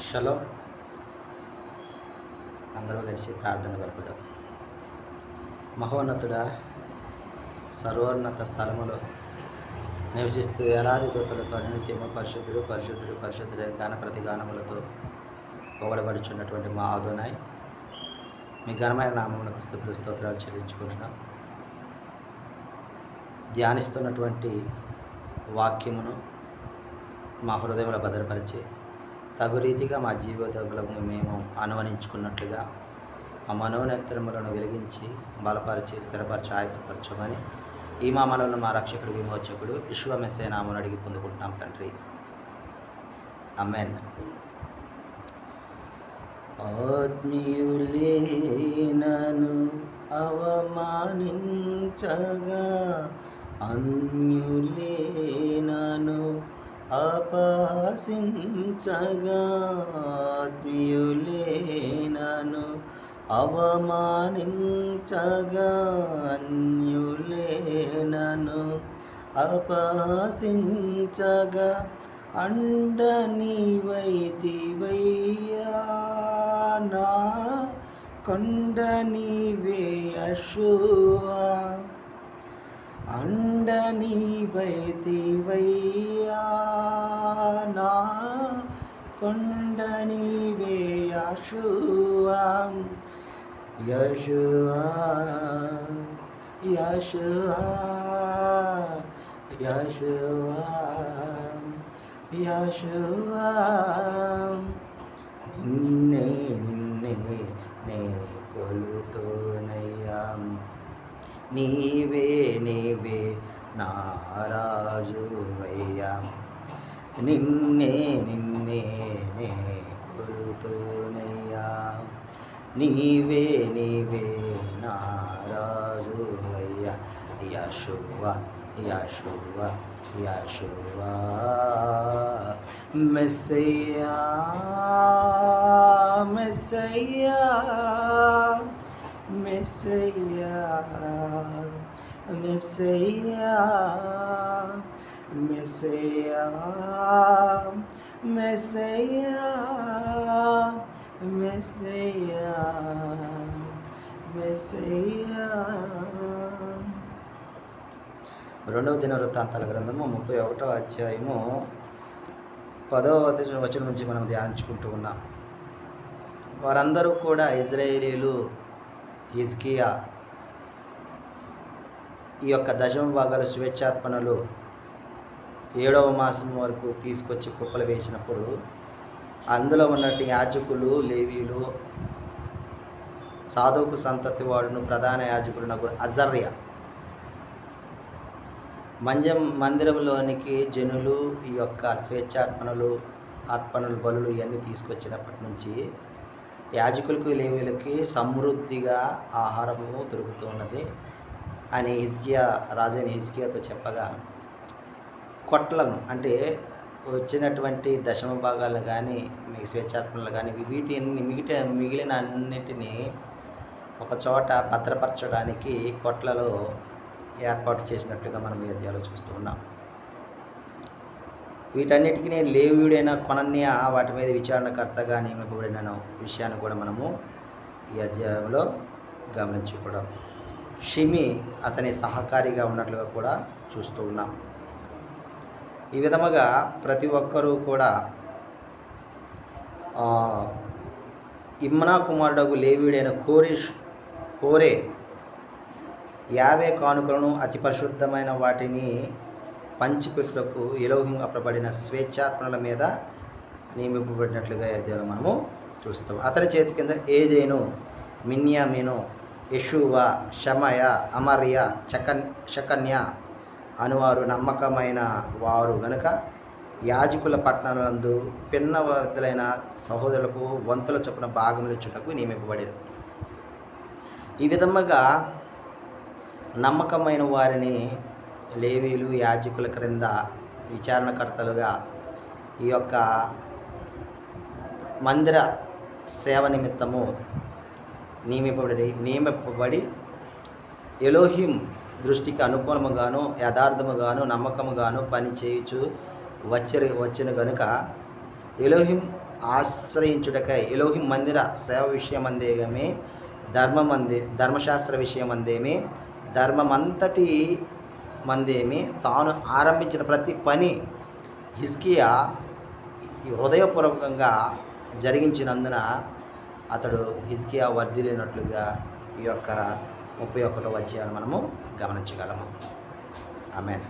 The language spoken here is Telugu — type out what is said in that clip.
షలో అందరూ కలిసి ప్రార్థన గడుపుదాం. మహోన్నతుడా, సర్వోన్నత స్థలములో నివసిస్తూ వేలాది దూతలతో నిత్యము పరిశుద్ధుడు పరిశుద్ధుడు పరిశుద్ధుడైన గాన ప్రతిగానములతో పొగడబడుచున్నటువంటి మా అదోనాయ్, మీ ఘనమైన నామమునకు స్తుతులు స్తోత్రాలు చెల్లించుకుంటున్నాం. ధ్యానిస్తున్నటువంటి వాక్యమును మా హృదయంలో భద్రపరిచి తగు రీతిగా మా జీవితంలో మేము అనువనించుకున్నట్లుగా మా మనోనేత్రములను వెలిగించి బలపరిచి స్థిరపరిచి ఆయుధపరచమని ఈ మా మనలను మా రక్షకుడు విమోచకుడు విశ్వమెస్సే నామమును అడిగి పొందుకుంటున్నాం తండ్రి, ఆమేన్. ఆత్మీయులే నన్ను అవమానించగా, అన్యులే నన్ను అపహసించగా, ఆత్మీయులే నన్ను అవమానించగా, అన్యులే నన్ను అపహసించగా, అండ నీవైతివయ్యా నా కొండ నీవే యెహోవా, అండ నీవైతివయ్యా నా కొండ నీవే యెహోవా, యెహోవా యెహోవా యెహోవా యెహోవా. నిన్నే నిన్నే నే కొలుతోనయ్యా, నీవే నీవే నా రాజువయ్యా, నిన్నే నిన్నే నే కొలుతోనయ్యా, నీవే నీవే నా రాజువయ్యా, యెహోవా యెహోవా యెహోవా. మెస్సయ్యా మెస్సయ్యా మెస్సయ్యా మెస్సయ్యా మెస్సయ్యా మెస్సయ్యా మెస్సయ్యా మెస్సయ్యా. రెండవ దినవృత్తాంతాల గ్రంథము 31వ అధ్యాయము 10వ వచనం నుంచి మనం ధ్యానించుకుంటూ ఉన్నాం. వారందరూ కూడా ఇజ్రాయేలీలు హిజ్కియా ఈ యొక్క దశమ భాగాలు స్వేచ్ఛార్పణలు 7వ మాసం వరకు తీసుకొచ్చి కుప్పలు వేసినప్పుడు అందులో ఉన్నట్టు యాజకులు, లేవీలు, సాదోకు సంతతి వాడును ప్రధాన యాజకుడు అజర్య మందిరంలోనికి జనులు ఈ యొక్క స్వేచ్ఛార్పణలు, అర్పణలు, బలులు ఇవన్నీ తీసుకొచ్చినప్పటి నుంచి యాజకులకు, లేవీలకి సమృద్ధిగా ఆహారము దొరుకుతూ ఉన్నది అని రాజైన హిజ్కియాతో చెప్పగా, కొట్లను అంటే వచ్చినటువంటి దశమ భాగాలు కానీ స్వేచ్ఛార్పణలు కానీ వీటిని మిగిలిన అన్నిటినీ ఒక చోట భద్రపరచడానికి కొట్లలో ఏర్పాటు చేసినట్లుగా మనం ఈ అధ్యాయంలో చూస్తూ ఉన్నాం. వీటన్నిటికీ లేవీయుడైన కొనన్య వాటి మీద విచారణకర్తగా నియమింపబడిన విషయాన్ని కూడా మనము ఈ అధ్యాయంలో గమనించుకోవడం, షిమి అతని సహకారిగా ఉన్నట్లుగా కూడా చూస్తూ ఉన్నాం. ఈ విధముగా ప్రతి ఒక్కరూ కూడా ఇమ్నా కుమారుడు లేవీయుడైన కోరే 50 కానుకలను అతి పరిశుద్ధమైన వాటిని పంచిపెట్టుటకు ఎలోహిం అప్పబడిన స్వేచ్ఛార్పణల మీద నియమింపబడినట్లుగా అధ్యాయంలో మనము చూస్తాం. అతని చేతి కింద ఏదేను, మిన్యామీను, యెషూవా, షమయ, అమర్య, షకన్య అనువారు నమ్మకమైన వారు గనుక యాజకుల పట్టణాలందు పిన్నవతులైన సహోదరులకు వంతుల చొప్పున భాగములిచ్చుటకు నియమింపబడారు. ఈ విధముగా నమ్మకమైన వారిని లేవీలు, యాజకుల క్రింద విచారణకర్తలుగా ఈ యొక్క మందిర సేవ నిమిత్తము నియమింపబడి ఎలోహిం దృష్టికి అనుకూలముగాను యథార్థముగాను నమ్మకముగాను పని చేయుచు వచ్చిన గనుక ఎలోహిం ఆశ్రయించుటకై ఎలోహిం మందిర సేవ విషయమందేమి ధర్మశాస్త్ర విషయమందేమి ధర్మమంతటి మందేమి తాను ఆరంభించిన ప్రతి పని హిజ్కియా హృదయపూర్వకంగా జరిగించినందున అతడు హిజ్కియా వర్ధిల్లినట్లుగా ఈ యొక్క 31వ అధ్యాయాన్ని మనము గమనించగలము. ఆమేన్.